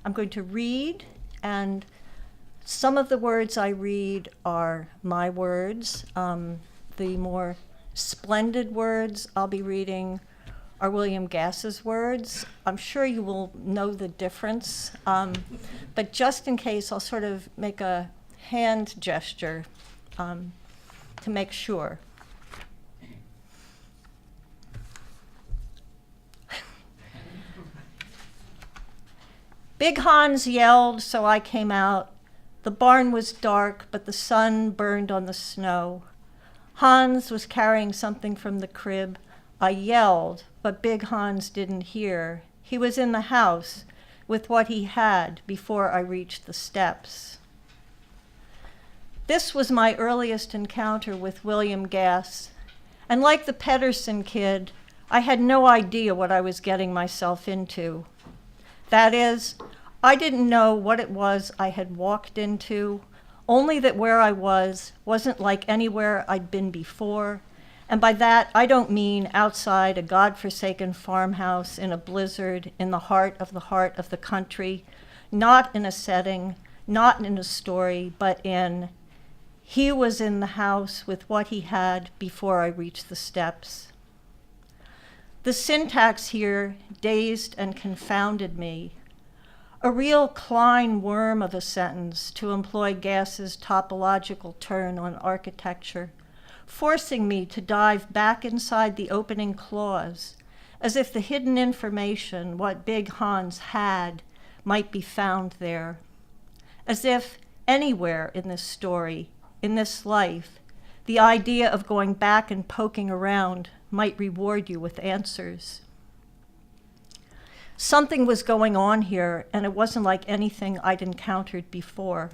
I'm going to read, and some of the words I read are my words. The more splendid words I'll be reading are William Gass's words. I'm sure you will know the difference, but just in case, I'll sort of make a hand gesture to make sure. Big Hans yelled, so I came out. The barn was dark, but the sun burned on the snow. Hans was carrying something from the crib. I yelled, but Big Hans didn't hear. He was in the house with what he had before I reached the steps. This was my earliest encounter with William Gass, and like the Pedersen kid, I had no idea what I was getting myself into. That is, I didn't know what it was I had walked into, only that where I wasn't like anywhere I'd been before, and by that I don't mean outside a godforsaken farmhouse in a blizzard in the heart of the country, not in a setting, not in a story, but in he was in the house with what he had before I reached the steps. The syntax here dazed and confounded me. A real Klein worm of a sentence, to employ Gass's topological turn on architecture, forcing me to dive back inside the opening clause, as if the hidden information, what Big Hans had, might be found there. As if anywhere in this story, in this life, the idea of going back and poking around might reward you with answers. Something was going on here, and it wasn't like anything I'd encountered before.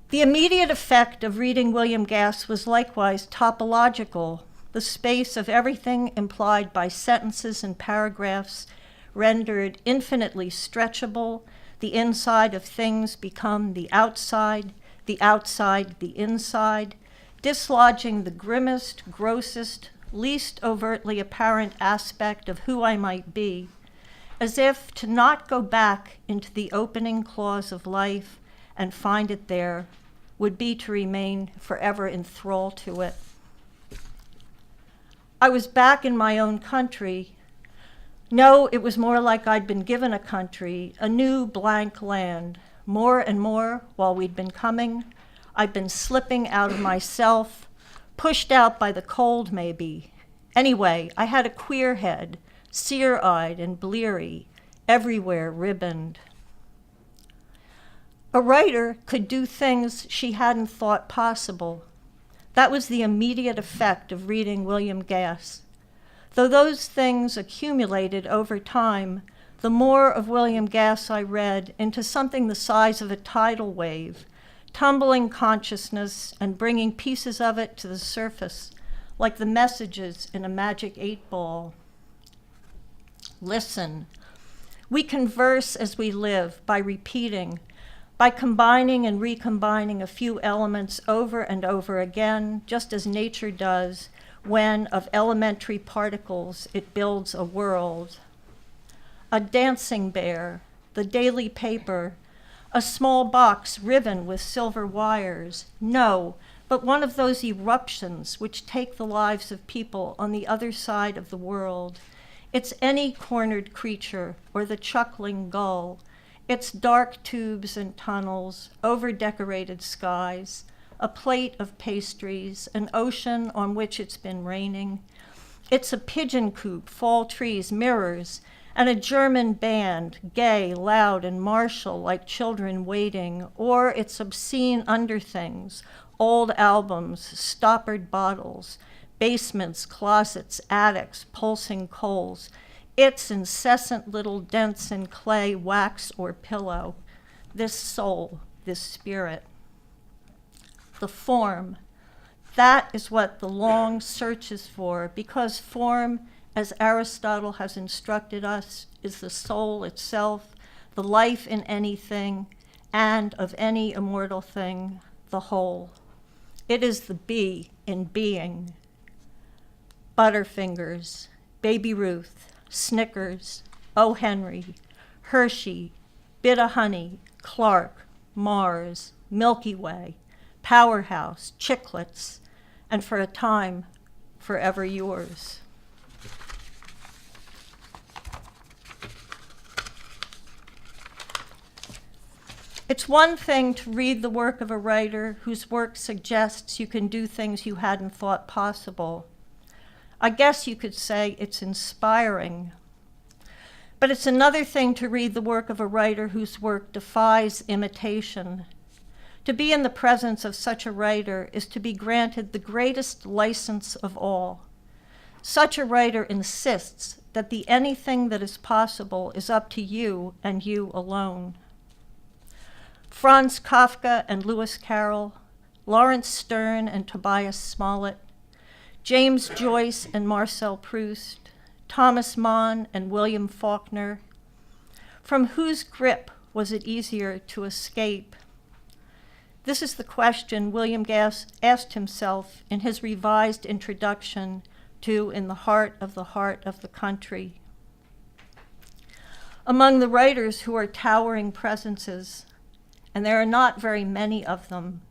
The immediate effect of reading William Gass was likewise topological, the space of everything implied by sentences and paragraphs rendered infinitely stretchable, the inside of things become the outside the inside, dislodging the grimmest, grossest, least overtly apparent aspect of who I might be, as if to not go back into the opening clause of life and find it there would be to remain forever enthralled to it. I was back in my own country. No, it was more like I'd been given a country, a new blank land. More and more, while we'd been coming, I'd been slipping out of myself, pushed out by the cold, maybe. Anyway, I had a queer head, sear-eyed and bleary, everywhere ribboned. A writer could do things she hadn't thought possible. That was the immediate effect of reading William Gass. Though those things accumulated over time, the more of William Gass I read into something the size of a tidal wave, tumbling consciousness and bringing pieces of it to the surface, like the messages in a magic 8-ball. Listen. We converse as we live by repeating, by combining and recombining a few elements over and over again, just as nature does when of elementary particles it builds a world. A dancing bear, the daily paper, a small box riven with silver wires. No, but one of those eruptions which take the lives of people on the other side of the world. It's any cornered creature or the chuckling gull. It's dark tubes and tunnels, over-decorated skies, a plate of pastries, an ocean on which it's been raining. It's a pigeon coop, fall trees, mirrors, and a German band, gay, loud, and martial like children waiting, or its obscene underthings, old albums, stoppered bottles, basements, closets, attics, pulsing coals, its incessant little dents in clay, wax, or pillow, this soul, this spirit. The form, that is what the long search is for, because form, as Aristotle has instructed us, is the soul itself, the life in anything, and of any immortal thing, the whole. It is the be in being. Butterfingers, Baby Ruth, Snickers, O. Henry, Hershey, Bit-O-Honey, Clark, Mars, Milky Way, Powerhouse, Chiclets, and for a time, forever yours. It's one thing to read the work of a writer whose work suggests you can do things you hadn't thought possible. I guess you could say it's inspiring. But it's another thing to read the work of a writer whose work defies imitation. To be in the presence of such a writer is to be granted the greatest license of all. Such a writer insists that the anything that is possible is up to you and you alone. Franz Kafka and Lewis Carroll, Lawrence Stern and Tobias Smollett, James Joyce and Marcel Proust, Thomas Mann and William Faulkner. From whose grip was it easier to escape? This is the question William Gass asked himself in his revised introduction to In the Heart of the Country. Among the writers who are towering presences, and there are not very many of them,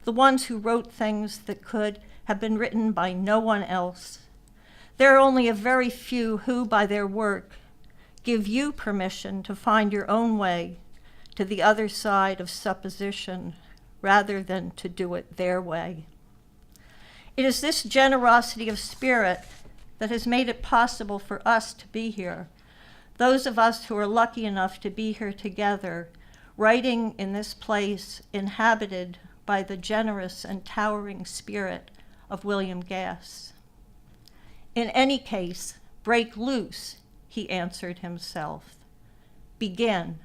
the ones who wrote things that could have been written by no one else, there are only a very few who, by their work, give you permission to find your own way to the other side of supposition, rather than to do it their way. It is this generosity of spirit that has made it possible for us to be here, those of us who are lucky enough to be here together, writing in this place inhabited by the generous and towering spirit of William Gass. In any case, break loose, he answered himself. Begin.